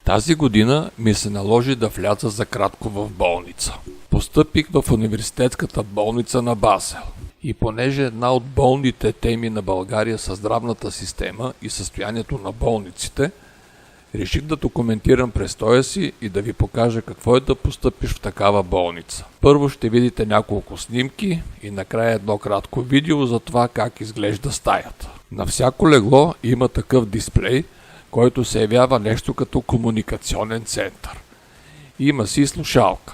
Тази година ми се наложи да вляза за кратко в болница. Постъпих в университетската болница на Басел. И понеже една от болните теми на България са здравната система и състоянието на болниците, реших да документирам престоя си и да ви покажа какво е да постъпиш в такава болница. Първо ще видите няколко снимки и накрая едно кратко видео за това как изглежда стаята. На всяко легло има такъв дисплей, който се явява нещо като комуникационен център. Има си слушалка,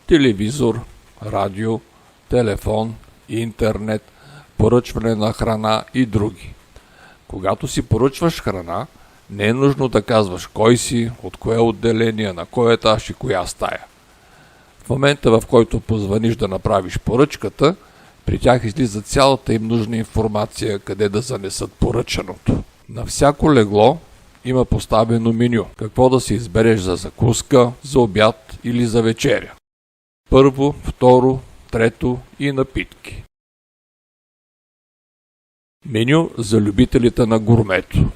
телевизор, радио, телефон, интернет, поръчване на храна и други. Когато си поръчваш храна, не е нужно да казваш кой си, от кое отделение, на кой етаж и коя стая. В момента, в който позваниш да направиш поръчката, при тях излиза цялата им нужна информация къде да занесат поръчаното. На всяко легло има поставено меню, какво да си избереш за закуска, за обяд или за вечеря. Първо, второ, трето и напитки. Меню за любителите на гурмето.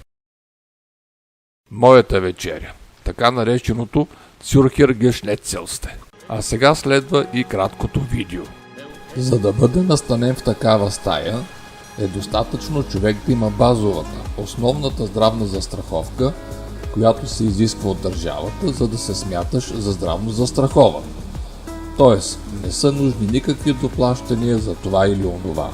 Моята вечеря, така нареченото Цюрхер Гешнецелсте. А сега следва и краткото видео. За да бъде настанен в такава стая, е достатъчно човек да има базовата, основната здравна застраховка, която се изисква от държавата, за да се смяташ за здравно застрахован. Тоест, не са нужни никакви доплащания за това или онова.